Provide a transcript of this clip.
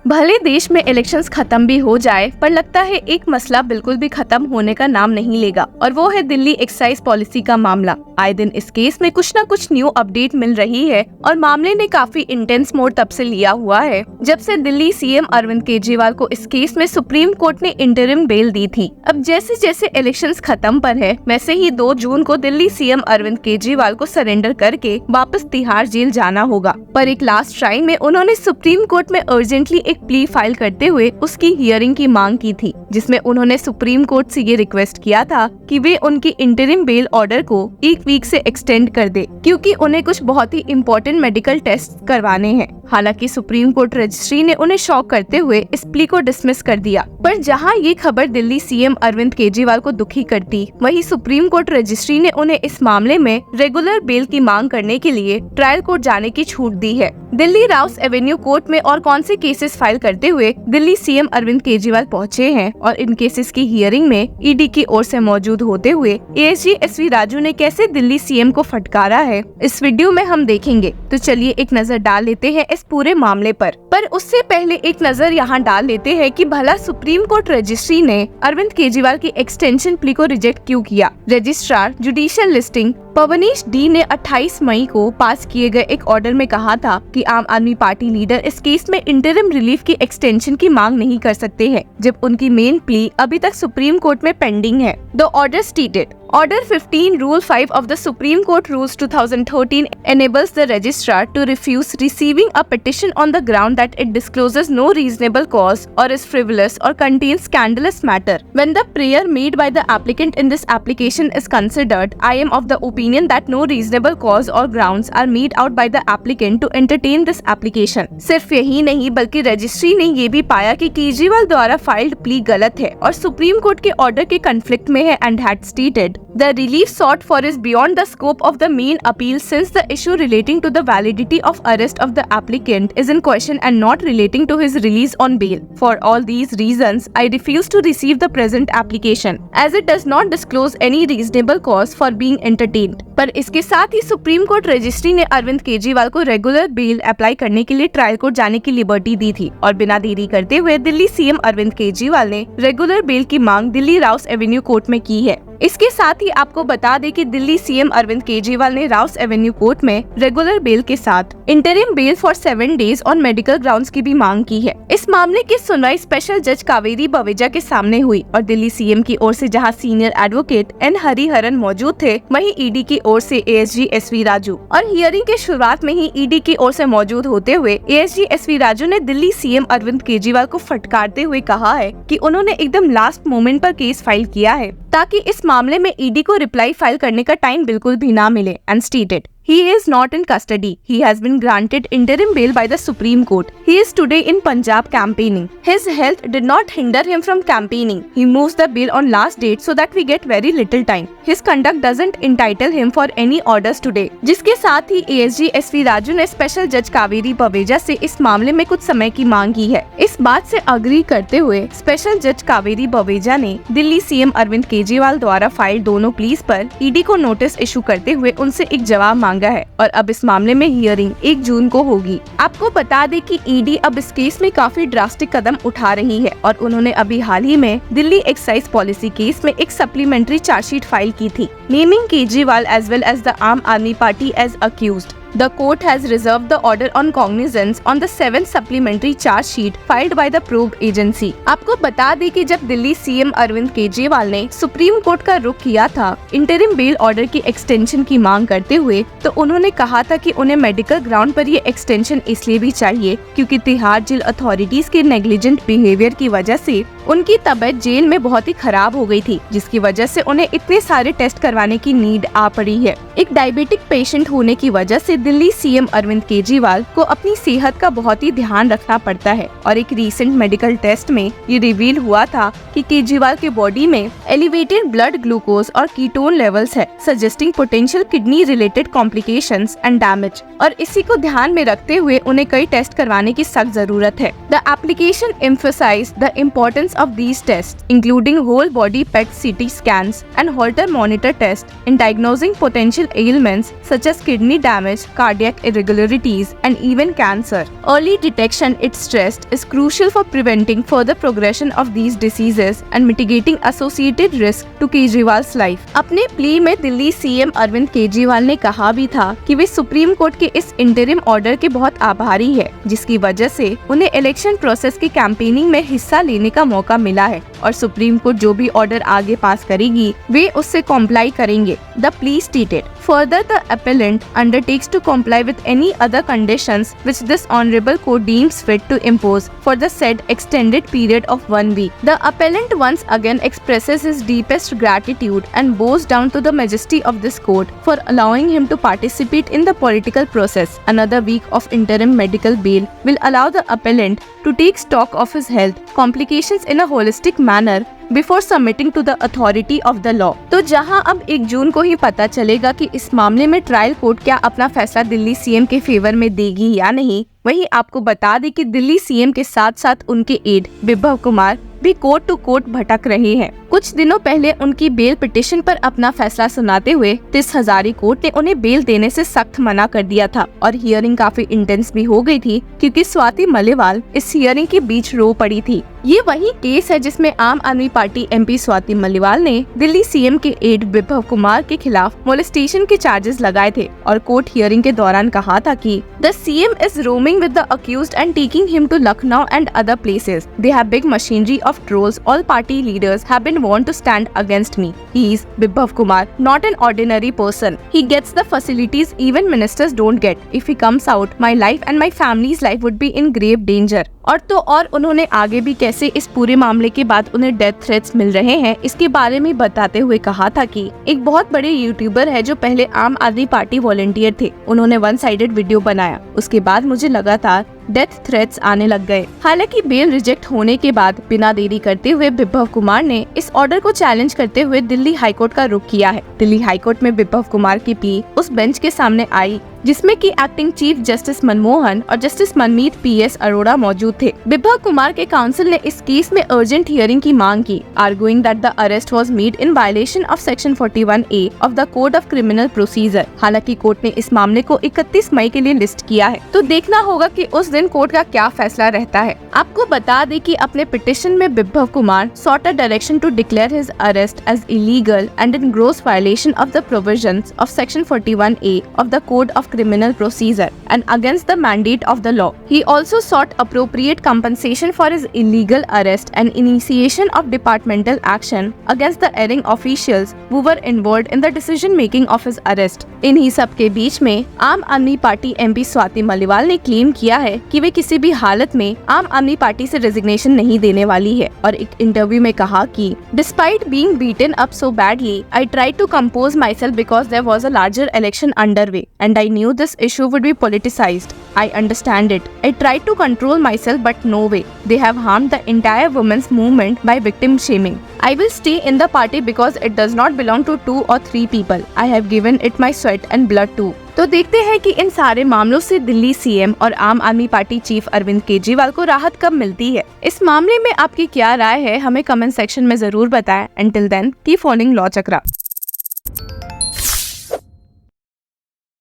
भले देश में इलेक्शंस खत्म भी हो जाए, पर लगता है एक मसला बिल्कुल भी खत्म होने का नाम नहीं लेगा, और वो है दिल्ली एक्साइज पॉलिसी का मामला। आए दिन इस केस में कुछ न कुछ न्यू अपडेट मिल रही है और मामले ने काफी इंटेंस मोड तब से लिया हुआ है जब से दिल्ली सीएम अरविंद केजरीवाल को इस केस में सुप्रीम कोर्ट ने इंटरिम बेल दी थी। अब जैसे जैसे इलेक्शंस खत्म पर है, वैसे ही 2 जून को दिल्ली सीएम अरविंद केजरीवाल को सरेंडर करके वापस तिहाड़ जेल जाना होगा। पर एक लास्ट ट्रायल में उन्होंने सुप्रीम कोर्ट में अर्जेंटली एक प्ली फाइल करते हुए उसकी हियरिंग की मांग की थी, जिसमें उन्होंने सुप्रीम कोर्ट से ये रिक्वेस्ट किया था कि वे उनकी इंटरिम बेल ऑर्डर को 1 वीक से एक्सटेंड कर दे, क्योंकि उन्हें कुछ बहुत ही इम्पोर्टेंट मेडिकल टेस्ट करवाने हैं। हालांकि सुप्रीम कोर्ट रजिस्ट्री ने उन्हें शॉक करते हुए इस प्ली को डिसमिस कर दिया। पर जहां ये खबर दिल्ली सीएम अरविंद केजरीवाल को दुखी करती, वहीं सुप्रीम कोर्ट रजिस्ट्री ने उन्हें इस मामले में रेगुलर बेल की मांग करने के लिए ट्रायल कोर्ट जाने की छूट दी है। दिल्ली राउस एवेन्यू कोर्ट में और कौन से केसेस फाइल करते हुए दिल्ली सीएम अरविंद केजरीवाल पहुंचे हैं और इन केसेस की हियरिंग में ईडी की ओर से मौजूद होते हुए एएसजी एसवी राजू ने कैसे दिल्ली सीएम को फटकारा है, इस वीडियो में हम देखेंगे। तो चलिए एक नजर डाल लेते हैं इस पूरे मामले पर उससे पहले एक नजर यहाँ डाल लेते हैं कि भला सुप्रीम कोर्ट रजिस्ट्री ने अरविंद केजरीवाल की एक्सटेंशन प्ली को रिजेक्ट क्यों किया। Registrar judicial listing Pavnish D ने 28 मई को पास किए गए एक ऑर्डर में कहा था कि आम आदमी पार्टी लीडर इस केस में इंटरिम रिलीफ की एक्सटेंशन की मांग नहीं कर सकते हैं, जब उनकी मेन प्ली अभी तक सुप्रीम कोर्ट में पेंडिंग है। The order stated Order 15 Rule 5 of the Supreme Court Rules 2013 enables the registrar to refuse receiving a petition on the ground that it discloses no reasonable cause or is frivolous or contains scandalous matter. When the prayer made by the applicant in this application is considered, I am of the opinion that no reasonable cause or grounds are made out by the applicant to entertain this application. सिर्फ यही नहीं बल्कि registry ने ये भी पाया कि केजरीवाल द्वारा फाइल्ड प्ली गलत है और सुप्रीम कोर्ट के ऑर्डर के कन्फ्लिक्ट में है and had stated the relief sought for is beyond the scope of the main appeal since the issue relating to the validity of arrest of the applicant is in question and not relating to his release on bail. For all these reasons, I refuse to receive the present application as it does not disclose any reasonable cause for being entertained. पर इसके साथ ही supreme court registry ने अरविंद केजरीवाल को regular bell apply करने के लिए trial court जाने की लिबर्टी दी थी और बिना देरी करते हुए दिल्ली सीएम अरविंद केजरीवाल ने रेगुलर बेल की मांग दिल्ली राउस एवेन्यू कोर्ट में की है। इसके साथ ही आपको बता दें कि दिल्ली सीएम अरविंद केजरीवाल ने राउस एवेन्यू कोर्ट में रेगुलर बेल के साथ interim bell for 7 days on medical grounds की भी मांग की है। इस मामले की सुनवाई स्पेशल जज कावेरी बवेजा के सामने हुई और दिल्ली सीएम की ओर से जहां सीनियर एडवोकेट एन हरिहरन मौजूद थे, वहीं ईडी की ओर से एएसजी एसवी राजू। और हियरिंग के शुरुआत में ही ईडी की ओर से मौजूद होते हुए एएसजी एसवी राजू ने दिल्ली सीएम अरविंद केजरीवाल को फटकारते हुए कहा है कि उन्होंने एकदम लास्ट मोमेंट पर केस फाइल किया है ताकि इस मामले में ईडी को रिप्लाई फाइल करने का टाइम बिल्कुल भी ना मिले and stated He is not in custody. He has been granted interim bail by the Supreme Court. He is today in Punjab campaigning. His health did not hinder him from campaigning. He moves the bail on last date so that we get very little time. His conduct doesn't entitle him for any orders today. जिसके साथ ही ASG SV Raju ने special जज कावेरी बवेजा से इस मामले में कुछ समय की मांग की है। इस बात से अग्री करते हुए स्पेशल जज कावेरी बवेजा ने दिल्ली सीएम अरविंद केजरीवाल द्वारा फाइल दोनों प्लीज पर ईडी को नोटिस इशू करते हुए उनसे एक जवाब मांगा है और अब इस मामले में हियरिंग 1 जून को होगी। आपको बता दें कि ईडी अब इस केस में काफी ड्रास्टिक कदम उठा रही है और उन्होंने अभी हाल ही में दिल्ली एक्साइज पॉलिसी केस में एक सप्लीमेंट्री चार्जशीट फाइल की थी, naming Kejriwal as well as the Aam Aadmi Party as accused. The court has reserved the order on cognizance on the 7th supplementary charge sheet filed by the probe agency. आपको बता दें कि जब Delhi CM Arvind Kejriwal ने सुप्रीम कोर्ट का रुख किया था इंटरिम बेल ऑर्डर की एक्सटेंशन की मांग करते हुए, तो उन्होंने कहा था कि उन्हें मेडिकल ग्राउंड पर ये एक्सटेंशन इसलिए भी चाहिए क्योंकि तिहाड़ जेल अथॉरिटीज के नेग्लिजेंट बिहेवियर की वजह से उनकी तबीयत जेल में बहुत ही खराब हो गई थी, जिसकी वजह से उन्हें इतने सारे टेस्ट करवाने की नीड आ पड़ी है। एक डायबिटिक पेशेंट होने की वजह से दिल्ली सीएम अरविंद केजरीवाल को अपनी सेहत का बहुत ही ध्यान रखना पड़ता है और एक रीसेंट मेडिकल टेस्ट में ये रिवील हुआ था कि केजरीवाल के बॉडी में एलिवेटेड ब्लड ग्लूकोज और कीटोन लेवल्स है, suggesting potential kidney related complications and damage. और इसी को ध्यान में रखते हुए उन्हें कई टेस्ट करवाने की सख्त जरूरत है। The application emphasise the importance of these tests, including whole body PET CT scans and Holter monitor test in diagnosing potential ailments such as kidney damage, cardiac irregularities, and even cancer. Early detection, it stressed, is crucial for preventing further progression of these diseases and mitigating associated risk to Kejriwal's life. अपने plea में Delhi CM Arvind Kejriwal ने कहा भी था कि वे supreme court के इस interim order के बहुत आभारी है, जिसकी वजह से उन्हें इलेक्शन प्रोसेस की कैंपेनिंग में हिस्सा लेने का मौका मिला है और सुप्रीम कोर्ट जो भी ऑर्डर आगे पास करेगी वे उससे कॉम्प्लाई करेंगे। The plea stated, further the appellant undertakes to comply with any other conditions which this honorable court deems fit to impose for the said extended period of 1 week. The appellant once again expresses his deepest gratitude and bows down to the majesty of this court for allowing him to participate in the political process. Another week of interim medical bail will allow the appellant to take stock of his health complications in a holistic manner before submitting to the authority of the law. तो जहां अब 1 जून को ही पता चलेगा कि इस मामले में ट्रायल कोर्ट क्या अपना फैसला दिल्ली सीएम के फेवर में देगी या नहीं, वहीं आपको बता दें कि दिल्ली सीएम के साथ साथ उनके एड बिप्लब कुमार भी कोर्ट टू कोर्ट भटक रहे हैं। कुछ दिनों पहले उनकी बेल पिटिशन पर अपना फैसला सुनाते हुए 30 हजारी कोर्ट ने उन्हें बेल देने से सख्त मना कर दिया था और हियरिंग काफी इंटेंस भी हो गई थी क्योंकि स्वाति मलिवाल इस हियरिंग के बीच रो पड़ी थी। ये वही केस है जिसमें आम आदमी पार्टी एमपी स्वाति मलिवाल ने दिल्ली सीएम के एड बिप्लब कुमार के खिलाफ मोलेस्टेशन के चार्जेस लगाए थे और कोर्ट हियरिंग के दौरान कहा था कि the CM is roaming with the accused and taking him to Lucknow and other places. They have big machinery of trolls. All party leaders have been warned to stand against me. He is Biplab Kumar, not an ordinary person. He gets the facilities even ministers don't get. If he comes out, my life and my family's life would be in grave danger. और उन्होंने आगे भी कैसे इस पूरे मामले के बाद उन्हें डेथ थ्रेट्स मिल रहे हैं इसके बारे में बताते हुए कहा था कि एक बहुत बड़े यूट्यूबर है जो पहले आम आदमी पार्टी वॉलंटियर थे, उन्होंने वन साइडेड वीडियो बनाया, उसके बाद मुझे लगातार डेथ थ्रेट्स आने लग गए। हालांकि बेल रिजेक्ट होने के बाद बिना देरी करते हुए बिप्लब कुमार ने इस ऑर्डर को चैलेंज करते हुए दिल्ली हाईकोर्ट का रुख किया है। दिल्ली हाईकोर्ट में बिप्लब कुमार की प्ली उस बेंच के सामने आई जिसमें कि एक्टिंग चीफ जस्टिस मनमोहन और जस्टिस मनमीत PS अरोड़ा मौजूद थे। बिप्लब कुमार के काउंसिल ने इस केस में अर्जेंट हियरिंग की मांग की, arguing that the arrest was made in violation of section 41A of the code of criminal procedure. हालांकि कोर्ट ने इस मामले को 31 मई के लिए लिस्ट किया है, तो देखना होगा कि उस दिन कोर्ट का क्या फैसला रहता है। आपको बता दें कि अपने पिटिशन में Biplab Kumar sought a direction to declare his arrest as illegal and in gross violation of the provisions of section 41A of the code of criminal procedure and against the mandate of the law. He also sought appropriate compensation for his illegal arrest and initiation of departmental action against the erring officials who were involved in the decision making of his arrest. इन्हीं सब के बीच में आम Aadmi party MP Swati Maliwal ने claim किया है कि वे किसी भी हालत में आम आदमी पार्टी से रेजिग्नेशन नहीं देने वाली है और एक इंटरव्यू में कहा कि Despite being beaten up so badly, I tried to compose myself because there was a larger election underway and I knew this issue would be politicized. I understand it. I tried to control myself but no way. They have harmed the entire women's movement by victim shaming. I will stay in the party because it does not belong to 2 or 3 people. I have given it my sweat and blood too. तो देखते हैं कि इन सारे मामलों से Delhi CM और आम Aadmi party chief Arvind Kejriwal को राहत कब मिलती है। इस मामले में आपकी क्या राय है, हमें कमेंट सेक्शन में जरूर बताएं। Until then, keep following law चक्रा।